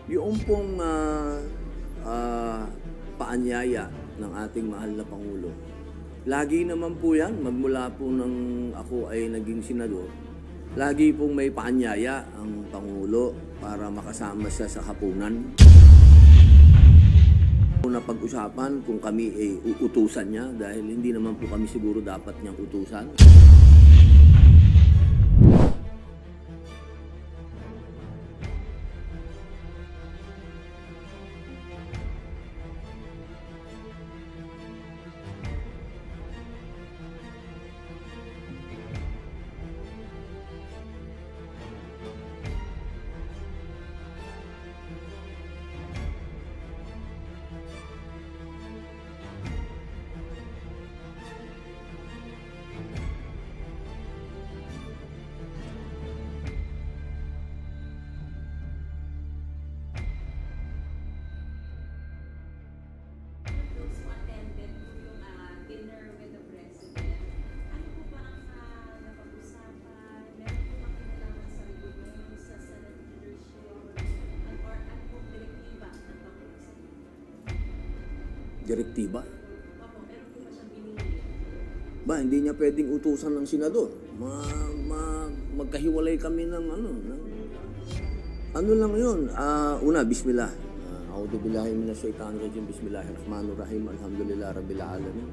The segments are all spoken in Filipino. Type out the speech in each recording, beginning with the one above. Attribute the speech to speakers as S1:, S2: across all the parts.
S1: Yung pong paanyaya ng ating mahal na Pangulo, lagi naman po yan, magmula po nang ako ay naging senador, lagi pong may paanyaya ang Pangulo para makasama siya sa hapunan. Na pag-usapan kung kami ay uutusan niya dahil hindi naman po kami siguro dapat niyang utusan. Direktiba. Ba, hindi niya pwedeng utusan ng senador. Magkahiwalay kami ng ano lang yun. Una, bismillah. A'udhu billahi minash shaitanir rajim. Bismillahirrahmanirrahim. Alhamdulillah rabbil alamin.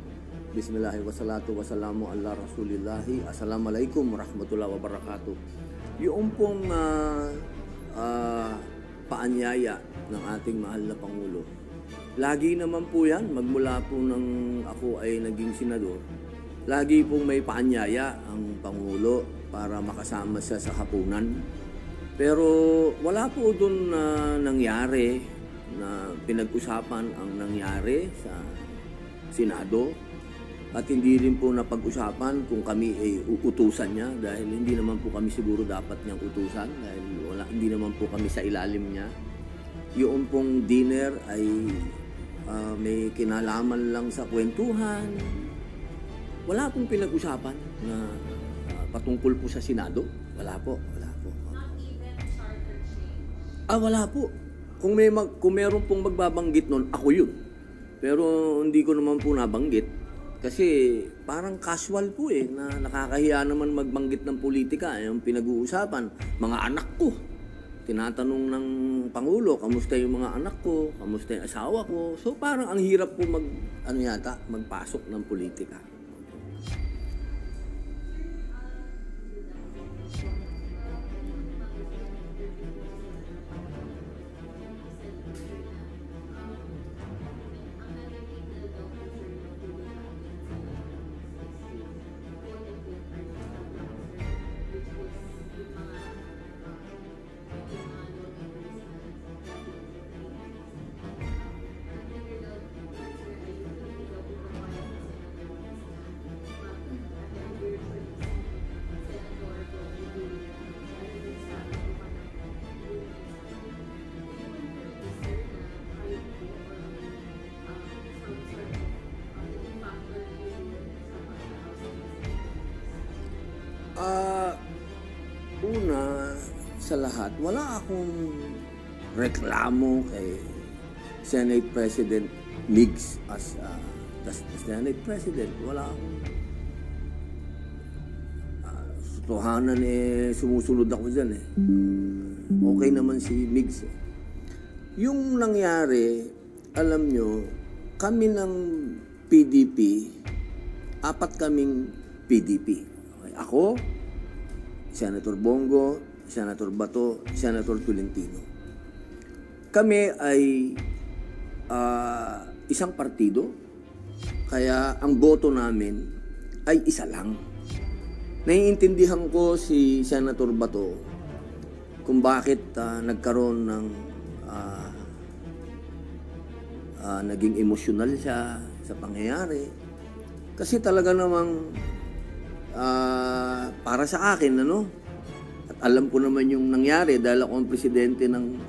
S1: Bismillah wassalatu wassalamu ala rasulillahi. Assalamualaikum warahmatullahi wabarakatuh. Yung pong paanyaya ng ating mahal na Pangulo, lagi naman po yan, magmula po nang ako ay naging senador, lagi pong may paanyaya ang Pangulo para makasama siya sa hapunan. Pero wala po doon na nangyari na pinag-usapan ang nangyari sa Senado at hindi rin po napag-usapan kung kami ay uutusan niya dahil hindi naman po kami siguro dapat niyang utusan dahil hindi naman po kami sa ilalim niya. Yung pong dinner ay may kinalaman lang sa kwentuhan. Wala pong pinag-usapan na patungkol po sa Senado. Wala po. Wala po. Kung meron pong magbabanggit nun, ako yun. Pero hindi ko naman po nabanggit. Kasi parang casual po na nakakahiya naman magbanggit ng politika. Yung pinag-uusapan, mga anak ko. Tinatanong ng Pangulo, kamusta yung mga anak ko, kamusta yung asawa ko. So parang ang hirap po magpasok ng politika. Una sa lahat, wala akong reklamo kay Senate President Migs as Senate President. Wala akong totohanan sumusunod ako dyan Okay naman si Migs. Yung nangyari, alam nyo, kami ng PDP, 4 kaming PDP. Okay. Ako, Senator Bongo, Senator Bato, Senator Tolentino. Kami ay isang partido, kaya ang boto namin ay isa lang. Naiintindihan ko si Senator Bato kung bakit nagkaroon ng naging emosyonal siya sa pangyayari. Kasi talaga namang para sa akin, at alam ko naman yung nangyari dahil ako ang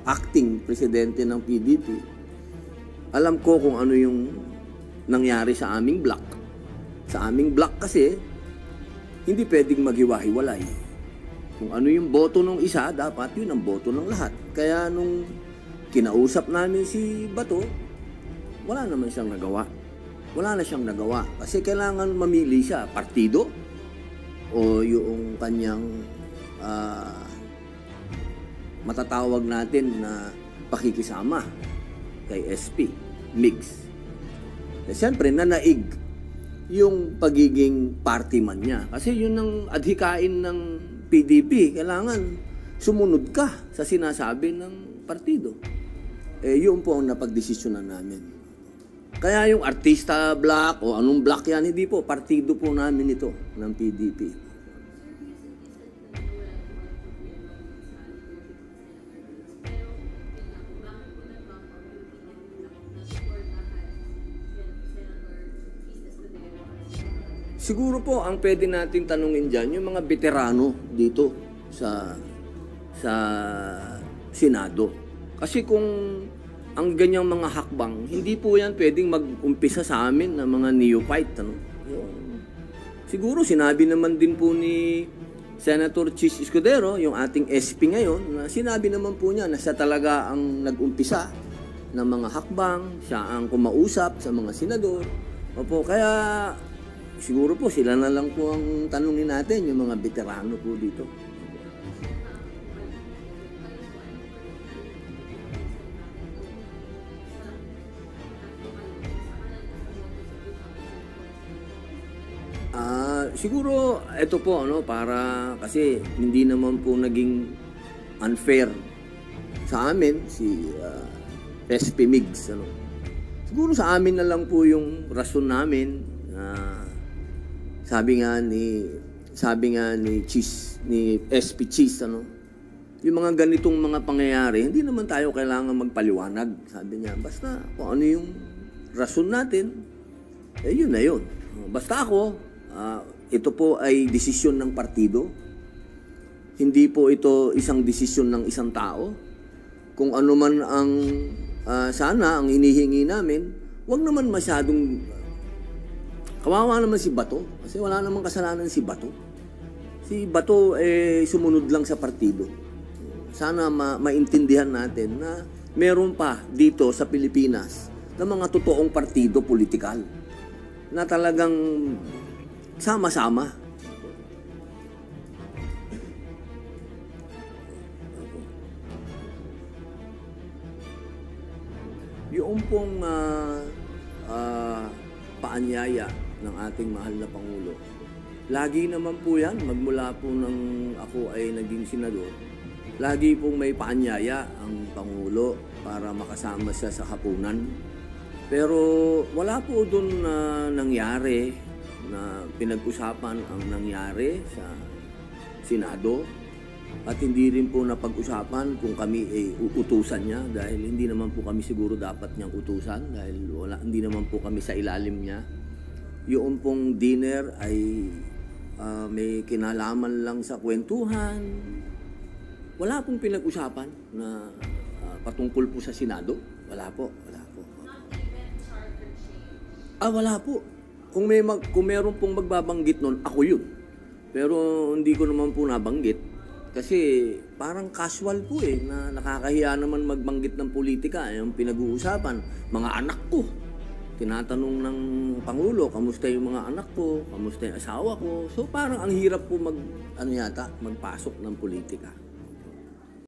S1: acting presidente ng PDP. Alam ko kung ano yung nangyari sa aming block. Sa aming block kasi, hindi pwedeng maghiwa-hiwalay. Kung ano yung boto ng isa, dapat yun ang boto ng lahat. Kaya nung kinausap namin si Bato, wala naman siyang nagawa. Wala na siyang nagawa. Kasi kailangan mamili siya, partido o yung kanyang matatawag natin na pakikisama kay SP, mix. Siyempre, nanaig yung pagiging party man niya. Kasi yun ang adhikain ng PDP. Kailangan sumunod ka sa sinasabi ng partido. Yun po ang napagdesisyonan namin. Kaya yung artista block o anong block yan, hindi po. Partido po namin ito ng PDP. Siguro po ang pwede nating tanungin dyan, yung mga veterano dito sa Senado. Kasi kung ang ganyang mga hakbang, hindi po yan pwedeng mag-umpisa sa amin na mga neophyte. Ano? Siguro sinabi naman din po ni Senator Chis Escudero, yung ating SP ngayon, na sinabi naman po niya na siya talaga ang nag-umpisa ng mga hakbang, siya ang kumausap sa mga senador. Opo, kaya siguro po sila na lang po ang tanungin natin, yung mga veterano po dito. Siguro ito po para kasi hindi naman po naging unfair sa amin si SP Migs Siguro sa amin na lang po yung rason namin. Sabi nga ni Cheese, ni SP Cheese, yung mga ganitong mga pangyayari, hindi naman tayo kailangan magpaliwanag. Sabi niya, basta kung ano yung rason natin, yun na yun. Basta ako, ito po ay desisyon ng partido. Hindi po ito isang desisyon ng isang tao. Kung ano man ang sana ang hinihingi namin, wag naman masyadong kawawa naman si Bato. Kasi wala namang kasalanan si Bato. Si Bato sumunod lang sa partido. Sana maintindihan natin na meron pa dito sa Pilipinas na mga totoong partido politikal na talagang sama-sama. Yung pong paanyaya ng ating mahal na Pangulo, lagi naman po yan, magmula po nang ako ay naging senador, lagi pong may paanyaya ang Pangulo para makasama siya sa hapunan. Pero wala po doon na nangyari na pinag-usapan ang nangyari sa Senado at hindi rin po napag-usapan kung kami utusan niya dahil hindi naman po kami siguro dapat niyang utusan dahil hindi naman po kami sa ilalim niya. Yung pong dinner ay may kinalaman lang sa kwentuhan. Wala pong pinag-usapan na patungkol po sa Senado. Wala po. Wala po. Kung meron pong magbabanggit nun, ako yun. Pero hindi ko naman po nabanggit. Kasi parang casual po na nakakahiya naman magbanggit ng politika. Yung pinag-uusapan, mga anak ko. Tinatanong ng Pangulo, kamusta yung mga anak ko, kamusta yung asawa ko. So parang ang hirap po magpasok ng politika.